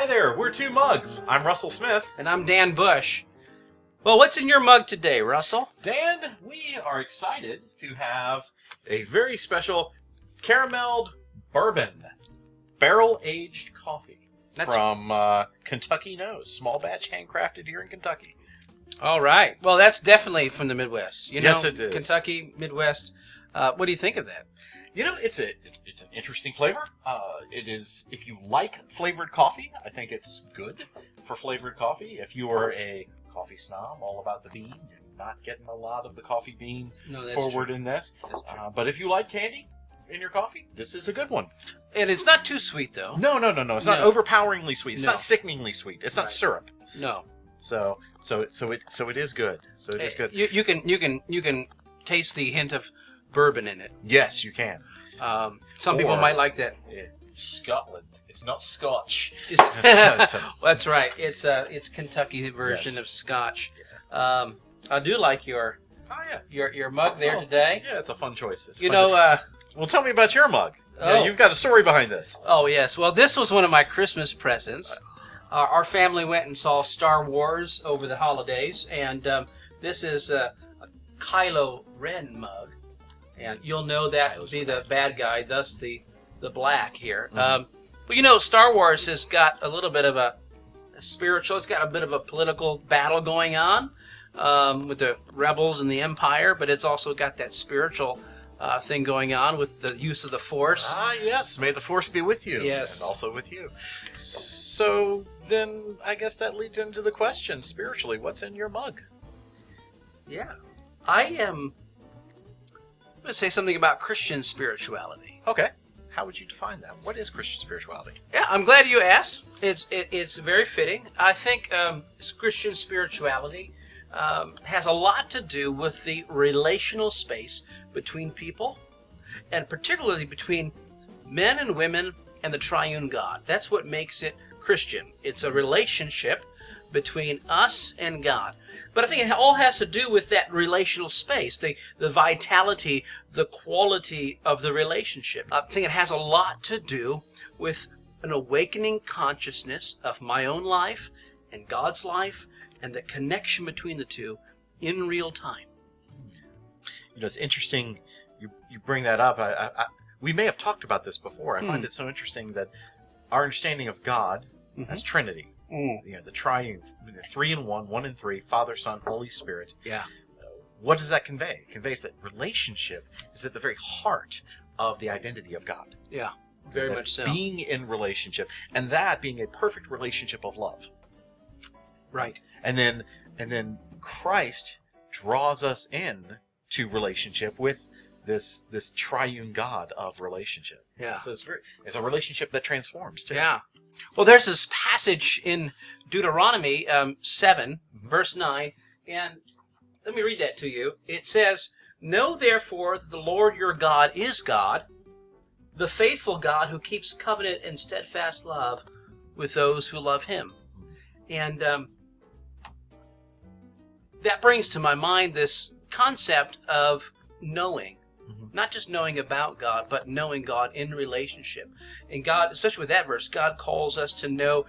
Hi there, we're Two Mugs. I'm Russell Smith. And I'm Dan Bush. Well, what's in your mug today, Russell? Dan, we are excited to have a very special carameled bourbon barrel aged coffee from Kentucky Nose. Small batch handcrafted here in Kentucky. All right. Well, that's definitely from the Midwest. Yes, it is. Kentucky, Midwest. What do you think of that? You know, it's an interesting flavor. It is, if you like flavored coffee, I think it's good for flavored coffee. If you are a coffee snob, all about the bean, you're not getting a lot of the coffee bean forward in this. But if you like candy in your coffee, this is a good one. And it's not too sweet, though. No. It's not overpoweringly sweet. It's not sickeningly sweet. It's not syrup. No. So it is good. So it is good. You can taste the hint of bourbon in it. Yes, you can. Some people might like that. Scotland. It's not Scotch. That's right. It's Kentucky version of Scotch. Yeah. I do like your mug there today. Yeah, it's a fun choice. Well, tell me about your mug. You've got a story behind this. Oh yes. Well, this was one of my Christmas presents. Our family went and saw Star Wars over the holidays, and this is a Kylo Ren mug. And you'll know that would be the bad guy, thus the black here. Mm-hmm. But you know, Star Wars has got a little bit of a spiritual, it's got a bit of a political battle going on with the rebels and the Empire, but it's also got that spiritual thing going on with the use of the Force. Ah, yes. May the Force be with you. Yes. And also with you. So then I guess that leads into the question, spiritually, what's in your mug? Yeah. I'm going to say something about Christian spirituality. Okay. How would you define that? What is Christian spirituality? Yeah, I'm glad you asked. It's very fitting. I think Christian spirituality has a lot to do with the relational space between people, and particularly between men and women and the triune God. That's what makes it Christian. It's a relationship between us and God. But I think it all has to do with that relational space, the vitality, the quality of the relationship. I think it has a lot to do with an awakening consciousness of my own life and God's life and the connection between the two in real time. You know, it's interesting you bring that up. We may have talked about this before. I find it so interesting that our understanding of God as Trinity, the triune, 3 in 1, 1 in 3, Father, Son, Holy Spirit. Yeah. What does that convey? It conveys that relationship is at the very heart of the identity of God. Yeah, very much so. Being in relationship, and that being a perfect relationship of love. Right. And then Christ draws us in to relationship with this triune God of relationship. Yeah. So it's a relationship that transforms too. Yeah. Well, there's this passage in Deuteronomy 7, verse 9, and let me read that to you. It says, "Know therefore that the Lord your God is God, the faithful God who keeps covenant and steadfast love with those who love him." And that brings to my mind this concept of knowing. Not just knowing about God, but knowing God in relationship. And God, especially with that verse, God calls us to know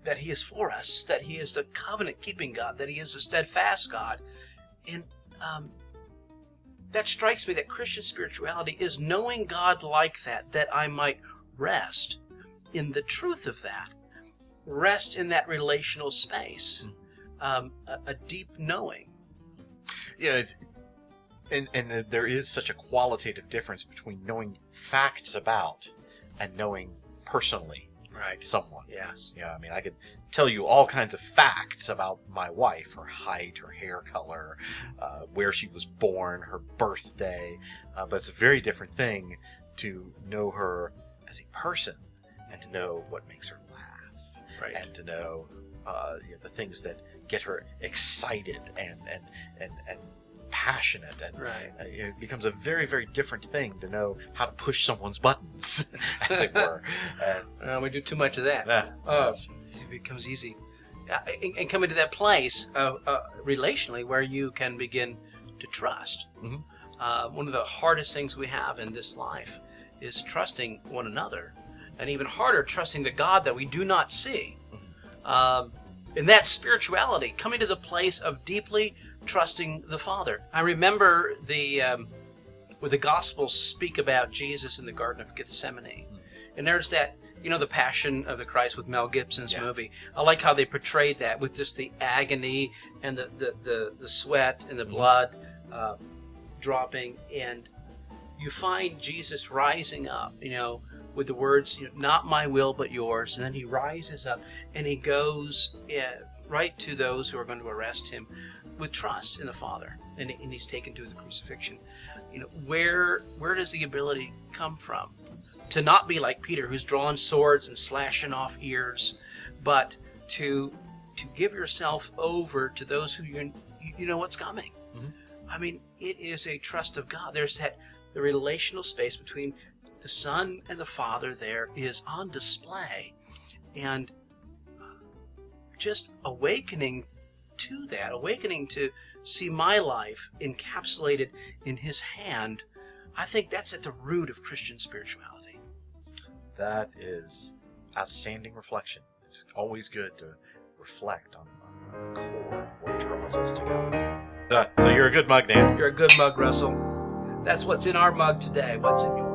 that he is for us, that he is the covenant-keeping God, that he is a steadfast God. And that strikes me that Christian spirituality is knowing God like that I might rest in the truth of that, rest in that relational space, a deep knowing. Yeah, and there is such a qualitative difference between knowing facts about and knowing personally someone. Yes. Yeah, I mean, I could tell you all kinds of facts about my wife, her height, her hair color, where she was born, her birthday, but it's a very different thing to know her as a person and to know what makes her laugh, and to know the things that get her excited and passionate, and it becomes a very, very different thing to know how to push someone's buttons, as it were. We do too much of that. It becomes easy. And coming to that place relationally where you can begin to trust. One of the hardest things we have in this life is trusting one another. and even harder, trusting the God that we do not see. And that spirituality, coming to the place of deeply trusting the Father. I remember where the Gospels speak about Jesus in the Garden of Gethsemane. And there's that, the Passion of the Christ with Mel Gibson's movie. I like how they portrayed that with just the agony and the sweat and the blood dropping. And you find Jesus rising up, with the words, not my will but yours. And then he rises up and he goes right to those who are going to arrest him with trust in the Father. And he's taken to the crucifixion. Where does the ability come from? To not be like Peter, who's drawing swords and slashing off ears, but to give yourself over to those who you know what's coming. I mean, it is a trust of God. There's the relational space between the Son and the Father there is on display. And just awakening to that, awakening to see my life encapsulated in his hand, I think that's at the root of Christian spirituality. That is outstanding reflection. It's always good to reflect on the core of what draws us to God. So you're a good mug, Dan. You're a good mug, Russell. That's what's in our mug today. What's in yours?